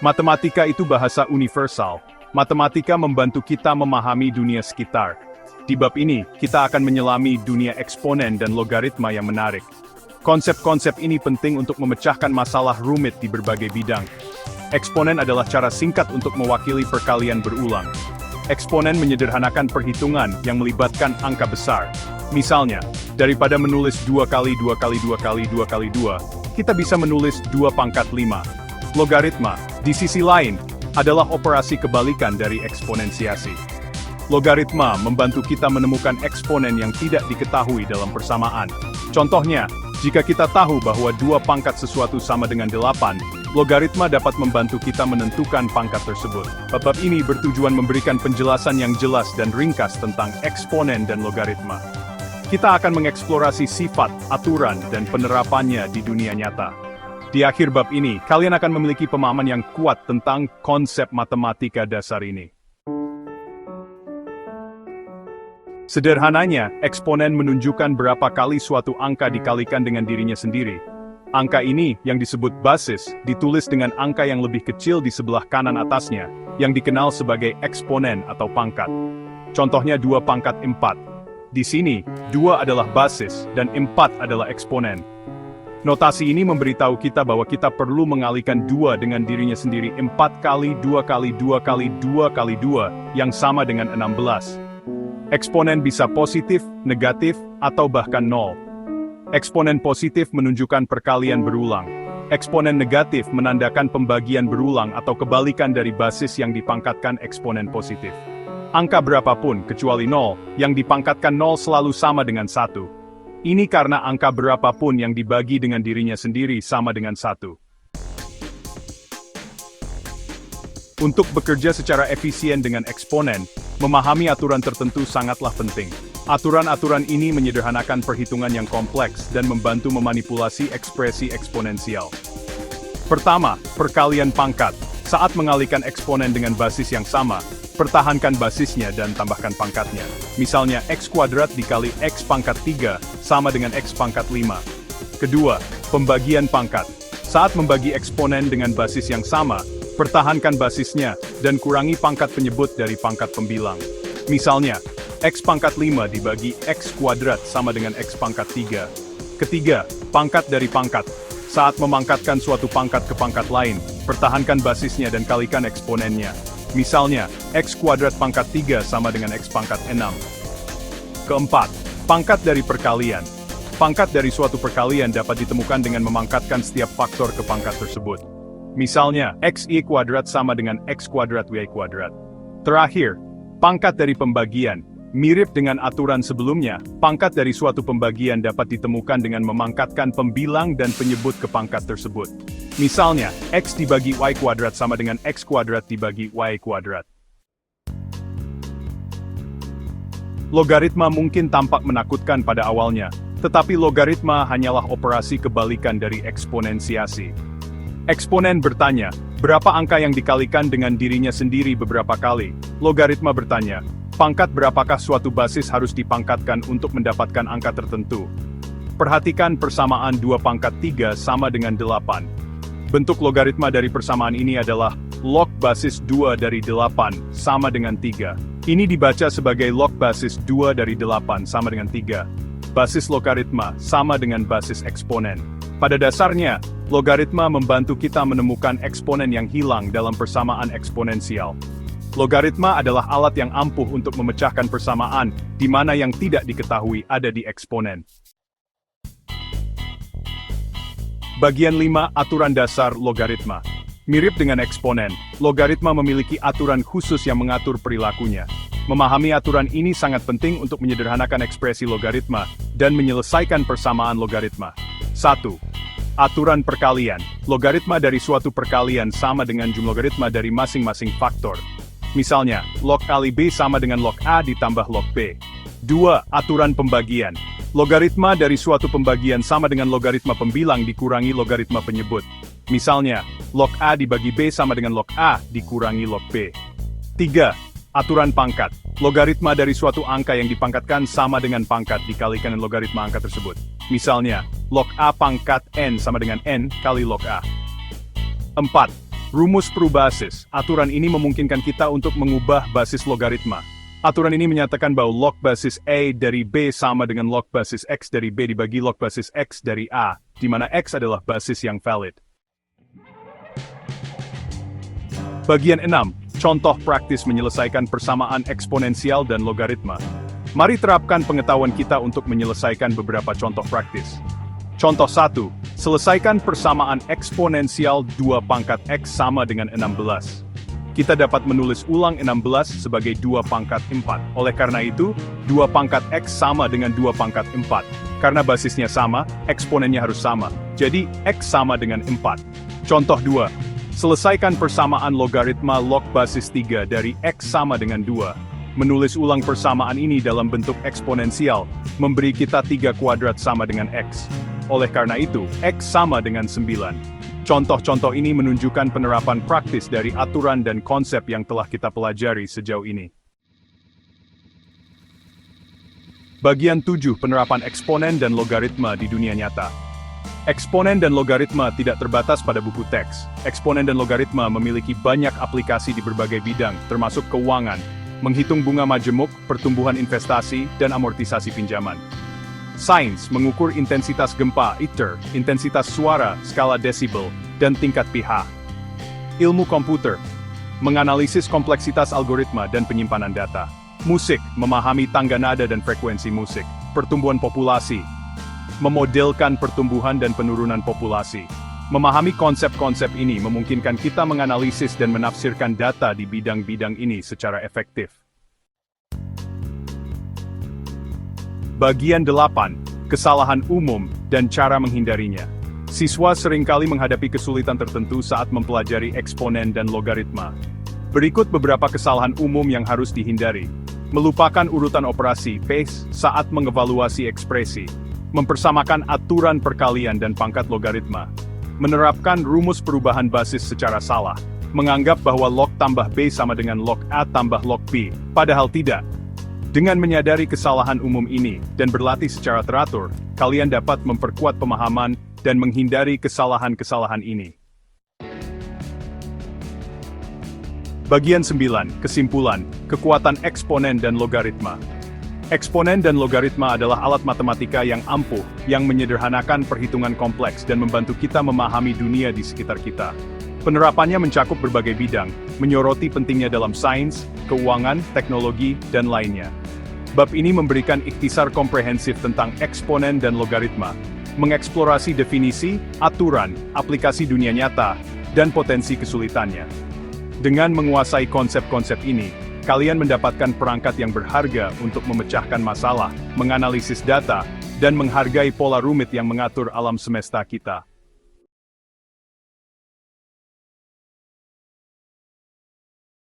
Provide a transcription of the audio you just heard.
Matematika itu bahasa universal. Matematika membantu kita memahami dunia sekitar. Di bab ini, kita akan menyelami dunia eksponen dan logaritma yang menarik. Konsep-konsep ini penting untuk memecahkan masalah rumit di berbagai bidang. Eksponen adalah cara singkat untuk mewakili perkalian berulang. Eksponen menyederhanakan perhitungan yang melibatkan angka besar. Misalnya, daripada menulis 2 kali 2 kali 2 kali 2 kali 2, kita bisa menulis 2 pangkat 5. Logaritma, di sisi lain, adalah operasi kebalikan dari eksponensiasi. Logaritma membantu kita menemukan eksponen yang tidak diketahui dalam persamaan. Contohnya, jika kita tahu bahwa 2 pangkat sesuatu sama dengan 8, logaritma dapat membantu kita menentukan pangkat tersebut. Bab ini bertujuan memberikan penjelasan yang jelas dan ringkas tentang eksponen dan logaritma. Kita akan mengeksplorasi sifat, aturan, dan penerapannya di dunia nyata. Di akhir bab ini, kalian akan memiliki pemahaman yang kuat tentang konsep matematika dasar ini. Sederhananya, eksponen menunjukkan berapa kali suatu angka dikalikan dengan dirinya sendiri. Angka ini, yang disebut basis, ditulis dengan angka yang lebih kecil di sebelah kanan atasnya, yang dikenal sebagai eksponen atau pangkat. Contohnya 2 pangkat 4. Di sini, 2 adalah basis, dan 4 adalah eksponen. Notasi ini memberitahu kita bahwa kita perlu mengalihkan 2 dengan dirinya sendiri 4 kali 2 kali 2 kali 2 kali 2, yang sama dengan 16. Eksponen bisa positif, negatif, atau bahkan 0. Eksponen positif menunjukkan perkalian berulang. Eksponen negatif menandakan pembagian berulang atau kebalikan dari basis yang dipangkatkan eksponen positif. Angka berapapun, kecuali 0, yang dipangkatkan 0 selalu sama dengan 1. Ini karena angka berapapun yang dibagi dengan dirinya sendiri sama dengan 1. Untuk bekerja secara efisien dengan eksponen, memahami aturan tertentu sangatlah penting. Aturan-aturan ini menyederhanakan perhitungan yang kompleks dan membantu memanipulasi ekspresi eksponensial. Pertama, perkalian pangkat. Saat mengalihkan eksponen dengan basis yang sama, pertahankan basisnya dan tambahkan pangkatnya. Misalnya, x kuadrat dikali x pangkat 3, sama dengan x pangkat 5. Kedua, pembagian pangkat. Saat membagi eksponen dengan basis yang sama, pertahankan basisnya, dan kurangi pangkat penyebut dari pangkat pembilang. Misalnya, x pangkat 5 dibagi x kuadrat sama dengan x pangkat 3. Ketiga, pangkat dari pangkat. Saat memangkatkan suatu pangkat ke pangkat lain, pertahankan basisnya dan kalikan eksponennya. Misalnya, x kuadrat pangkat 3 sama dengan x pangkat 6. Keempat, pangkat dari perkalian. Pangkat dari suatu perkalian dapat ditemukan dengan memangkatkan setiap faktor ke pangkat tersebut. Misalnya, xy kuadrat sama dengan x kuadrat y kuadrat. Terakhir, pangkat dari pembagian. Mirip dengan aturan sebelumnya, pangkat dari suatu pembagian dapat ditemukan dengan memangkatkan pembilang dan penyebut ke pangkat tersebut. Misalnya, x dibagi y kuadrat sama dengan x kuadrat dibagi y kuadrat. Logaritma mungkin tampak menakutkan pada awalnya, tetapi logaritma hanyalah operasi kebalikan dari eksponensiasi. Eksponen bertanya, berapa angka yang dikalikan dengan dirinya sendiri beberapa kali? Logaritma bertanya, pangkat berapakah suatu basis harus dipangkatkan untuk mendapatkan angka tertentu? Perhatikan persamaan 2 pangkat 3 sama dengan 8. Bentuk logaritma dari persamaan ini adalah log basis 2 dari 8 sama dengan 3. Ini dibaca sebagai log basis 2 dari 8 sama dengan 3. Basis logaritma sama dengan basis eksponen. Pada dasarnya, logaritma membantu kita menemukan eksponen yang hilang dalam persamaan eksponensial. Logaritma adalah alat yang ampuh untuk memecahkan persamaan, di mana yang tidak diketahui ada di eksponen. Bagian 5. Aturan dasar logaritma. Mirip dengan eksponen, logaritma memiliki aturan khusus yang mengatur perilakunya. Memahami aturan ini sangat penting untuk menyederhanakan ekspresi logaritma dan menyelesaikan persamaan logaritma. 1. Aturan perkalian. Logaritma dari suatu perkalian sama dengan jumlah logaritma dari masing-masing faktor. Misalnya, log kali B sama dengan log A ditambah log B. 2. Aturan pembagian. Logaritma dari suatu pembagian sama dengan logaritma pembilang dikurangi logaritma penyebut. Misalnya, log A dibagi B sama dengan log A dikurangi log B. 3. Aturan pangkat. Logaritma dari suatu angka yang dipangkatkan sama dengan pangkat dikalikan dengan logaritma angka tersebut. Misalnya, log A pangkat N sama dengan N kali log A. 4. Rumus perubasis. Aturan ini memungkinkan kita untuk mengubah basis logaritma. Aturan ini menyatakan bahwa log basis A dari B sama dengan log basis X dari B dibagi log basis X dari A, di mana X adalah basis yang valid. Bagian 6. Contoh praktis menyelesaikan persamaan eksponensial dan logaritma. Mari terapkan pengetahuan kita untuk menyelesaikan beberapa contoh praktis. Contoh 1. Selesaikan persamaan eksponensial 2 pangkat X sama dengan 16. Kita dapat menulis ulang 16 sebagai 2 pangkat 4. Oleh karena itu, 2 pangkat X sama dengan 2 pangkat 4. Karena basisnya sama, eksponennya harus sama. Jadi, X sama dengan 4. Contoh 2. Selesaikan persamaan logaritma log basis 3 dari X sama dengan 2. Menulis ulang persamaan ini dalam bentuk eksponensial, memberi kita 3 kuadrat sama dengan X. Oleh karena itu, X sama dengan 9. Contoh-contoh ini menunjukkan penerapan praktis dari aturan dan konsep yang telah kita pelajari sejauh ini. Bagian 7. Penerapan eksponen dan logaritma di dunia nyata. Eksponen dan logaritma tidak terbatas pada buku teks. Eksponen dan logaritma memiliki banyak aplikasi di berbagai bidang, termasuk keuangan, menghitung bunga majemuk, pertumbuhan investasi, dan amortisasi pinjaman. Sains mengukur intensitas gempa, ITER, intensitas suara, skala desibel, dan tingkat pH. Ilmu komputer menganalisis kompleksitas algoritma dan penyimpanan data. Musik memahami tangga nada dan frekuensi musik. Pertumbuhan populasi memodelkan pertumbuhan dan penurunan populasi. Memahami konsep-konsep ini memungkinkan kita menganalisis dan menafsirkan data di bidang-bidang ini secara efektif. Bagian 8. Kesalahan umum dan cara menghindarinya. Siswa seringkali menghadapi kesulitan tertentu saat mempelajari eksponen dan logaritma. Berikut beberapa kesalahan umum yang harus dihindari. Melupakan urutan operasi PACE saat mengevaluasi ekspresi. Mempersamakan aturan perkalian dan pangkat logaritma. Menerapkan rumus perubahan basis secara salah. Menganggap bahwa log tambah B sama dengan log A tambah log B, padahal tidak. Dengan menyadari kesalahan umum ini dan berlatih secara teratur, kalian dapat memperkuat pemahaman dan menghindari kesalahan-kesalahan ini. Bagian 9. Kesimpulan, kekuatan eksponen dan logaritma. Eksponen dan logaritma adalah alat matematika yang ampuh, yang menyederhanakan perhitungan kompleks dan membantu kita memahami dunia di sekitar kita. Penerapannya mencakup berbagai bidang, menyoroti pentingnya dalam sains, keuangan, teknologi, dan lainnya. Bab ini memberikan ikhtisar komprehensif tentang eksponen dan logaritma, mengeksplorasi definisi, aturan, aplikasi dunia nyata, dan potensi kesulitannya. Dengan menguasai konsep-konsep ini, kalian mendapatkan perangkat yang berharga untuk memecahkan masalah, menganalisis data, dan menghargai pola rumit yang mengatur alam semesta kita.